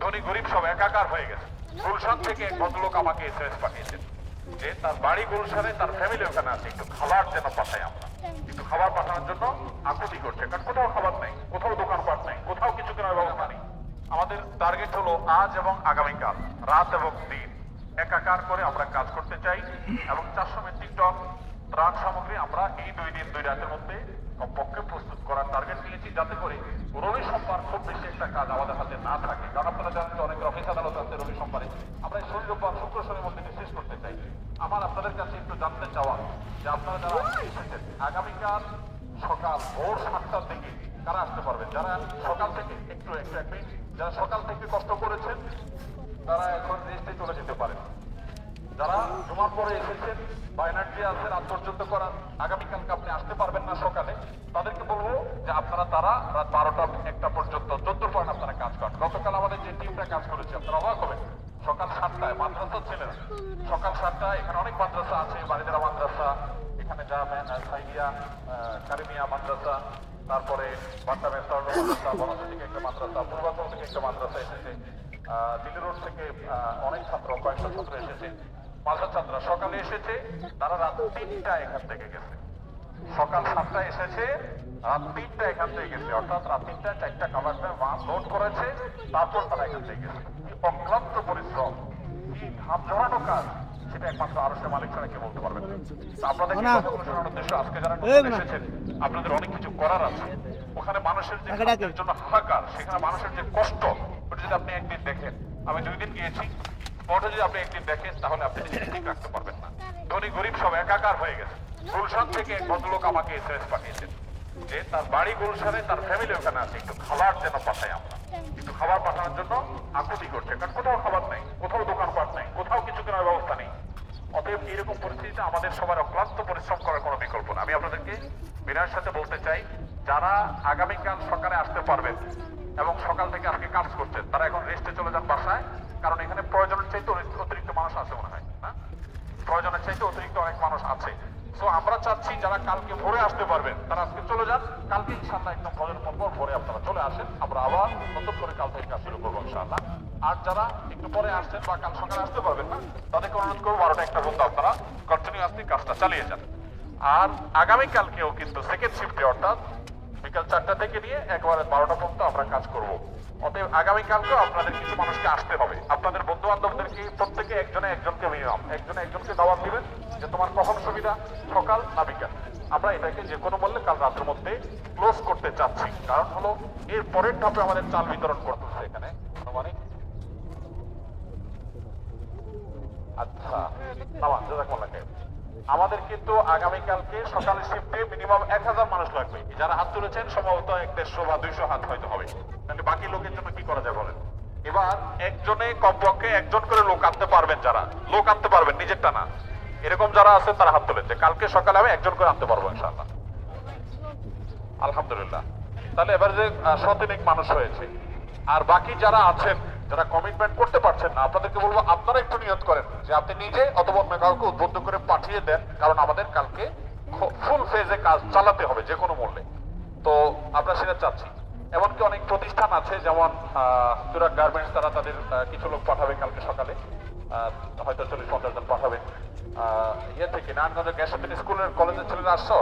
ধনী গরিব সব একাকার হয়ে গেছে। গুলশান থেকে এক ভদ্রলোক আমাকে এসএমএস পাঠিয়েছেন যে তার বাড়ি গুলশানে, তার ফ্যামিলি ওখানে আছে, একটু খাবার যেন পাঠাই আমরা। একটু খাবার পাঠানোর জন্য আকুতি করছে, কারণ কোথাও খাবার নাই, কোথাও দোকানপাট নাই, কোথাও কিছু কেনার ব্যবস্থা নেই। আমাদের টার্গেট হলো আজ এবং আগামীকাল রাত এবং দিন একাকার করে আমরা কাজ করতে চাই এবং 400 মেট্রিক টন ত্রাণ সামগ্রী আমরা এই 2 দিন 2 রাতের মধ্যে কমপক্ষে প্রস্তুত করার টার্গেট নিয়েছি, যাতে করে রবি সোমবার খুব বেশি একটা কাজ আমাদের হাতে না থাকে। কারণ আপনারা জানেন যে অনেক অফিস আদালত আছে রবি সোমবারে, আমরা এই শনি রোববার শুক্র শনির মধ্যে শেষ করতে চাই। আমার আপনাদের কাছে একটু জানতে চাওয়া যে আপনারা যারা এসেছেন আগামীকাল সকাল ভোর 7টার দিকে কারা আসতে পারবেন? যারা সকাল থেকে একটু যারা সকাল থেকে কষ্ট করেছেন তারা এখন রেস্টে চলে যেতে পারেন। যারা জমার পরে এসেছেন বা এনার্জি আছে রাত পর্যন্ত করার, আগামীকালকে আপনি আসতে পারবেন না সকালে, তাদেরকে বলবো যে আপনারা তারা রাত 12টা 1টা পর্যন্ত 14 পয়েন্ট আপনারা কাজ করেন। গতকাল আমাদের যে টিমটা কাজ করেছে আপনারা অবাক হবেন, সকাল 7টায় মাদ্রাসা ছিলেন, সকাল 7টায় এখানে অনেক মাদ্রাসা আছে, বাড়িদারা মাদ্রাসা, এখানে সাইদিয়া কারিমিয়া মাদ্রাসা, তারপরে বাট্টা মেস্তার মাদ্রাসা, বনজ থেকে একটা মাদ্রাসা, পূর্বাঞ্চল থেকে একটা মাদ্রাসা এসেছে, দিল্লি রোড থেকে অনেক ছাত্র, কয়েকটা ছাত্র এসেছে, মাদ্রাসা ছাত্ররা সকালে এসেছে, তারা রাত 3টায় এখান থেকে গেছে। সকাল 7টায় এসেছে, রাত 3টায় এখান থেকে গেছে, অর্থাৎ রাত 3টায় 4টা খাবার লোড করেছে, তারপর তারা এখান থেকে গেছে। কি অক্লান্ত পরিশ্রম, কি ঘাম ঝরানো কাজ, সেটা একমাত্র আরশের মালিক ছাড়া কেউ বলতে পারবেন না। আপনাদের শোনার উদ্দেশ্য, আজকে যারা নতুন এসেছেন আপনাদের অনেক কিছু করার আছে। ওখানে মানুষের যে খাদ্যের জন্য হাহাকার, সেখানে মানুষের যে কষ্ট, ওটা যদি আপনি একদিন দেখেন, আমি 2 দিন গিয়েছি, ওটা যদি আপনি একদিন দেখেন তাহলে আপনি ঠিক রাখতে পারবেন না। ধনী গরিব সব একাকার হয়ে গেছে। গুলশান থেকে এক ভদ্রলোক আমাকে এসএমএস পাঠিয়েছেন যে তার বাড়ি গুলশানে, তার ফ্যামিলি ওখানে আছে, একটু খাবার যেন পাঠাই আমরা। একটু খাবার পাঠানোর জন্য আকুতি করছে, কারণ কোথাও খাবার নাই, কোথাও দোকানপাট নাই, কোথাও কিছু কেনার ব্যবস্থা নেই। অতএব এরকম পরিস্থিতিতে আমাদের সবার অক্লান্ত পরিশ্রম করার কোনো বিকল্প না। আমি আপনাদেরকে বিনয়ের সাথে বলতে চাই, যারা আগামীকাল সকালে আসতে পারবেন এবং সকাল থেকে আজকে কাজ করছেন, তারা এখন রেস্টে চলে যান বাসায়, কারণ এখানে প্রয়োজনের চাইতে অতিরিক্ত মানুষ আছে মনে হয় না, প্রয়োজনের চাইতে অতিরিক্ত অনেক মানুষ আছে। সো আমরা চাচ্ছি যারা কালকে ভোরে আসতে পারবেন তারা আজকে চলে যান, কালকে ইনশাআল্লাহ একদম ফজরের পর ভোরে আপনারা চলে আসেন, আমরা আবার নতুন করে কাল থেকে কাজ শুরু করবো ইনশাআল্লাহ। আর যারা একটু পরে আসছেন বা কাল সকালে আসতে পারবেন না, তাদেরকে অনুরোধ করবো 12টা 1টা পর্যন্ত আপনারা কন্টিনিউয়াসলি কাজটা চালিয়ে যান। আর আগামীকালকেও কিন্তু সেকেন্ড শিফটে, অর্থাৎ বিকাল 4টা থেকে নিয়ে একেবারে 12টা পর্যন্ত আমরা কাজ করব। অতএব আগামীকালকেও আপনাদের কিছু মানুষকে আসতে হবে। আপনাদের বন্ধু বান্ধবদেরকে প্রত্যেকে একজনকে মিনিমাম একজনকে দাওয়াত দিবেন যে তোমার কখন সুবিধা, সকাল না বিকাল। আমরা এটাকে যে কোনো বললে কাল রাতের মধ্যে ক্লোজ করতে চাচ্ছি, কারণ হলো এর পরের ধাপে আমাদের চাল বিতরণ করতে হচ্ছে এখানে মানে। আচ্ছা আমাদের কিন্তু আগামীকালকে সকালের শিফটে মিনিমাম 1000 মানুষ লাগবে। যারা হাত তুলেছেন সম্ভবত 150 বা 200 হাত হয়তো হবে, তাহলে বাকি লোকের জন্য কি করা যায় বলেন? এবার একজনে কমপক্ষে একজন করে লোক আনতে পারবেন, যারা লোক আনতে পারবেন নিজেরটা না, এরকম যারা আছেন তারা হাত তুলেছে, কালকে সকালে আমি একজন করে আনতে পারবো ইনশাআল্লাহ। আলহামদুলিল্লাহ, তাহলে এবার যে 100 মানুষ হয়েছে। আর বাকি যারা আছেন, যারা কমিটমেন্ট করতে পারছেন না, আপনাদেরকে বলবো আপনারা একটু নিয়ত করেন যে আপনি নিজে অথবা অন্য কাউকে উদ্বুদ্ধ করে পাঠিয়ে দেন, কারণ আমাদের কালকে ফুল ফেজে কাজ চালাতে হবে যে কোনো মূল্যে। তো আমরা সেটা চাচ্ছি। এমনকি অনেক প্রতিষ্ঠান আছে, যেমন চুরাক গার্মেন্টস, তারা তাদের কিছু লোক পাঠাবে কালকে সকালে, হয়তো 40-50 জন পাঠাবে। ইয়ে থেকে নারায়ণগঞ্জের গ্যাস স্কুলের কলেজের ছেলেরা আসছো,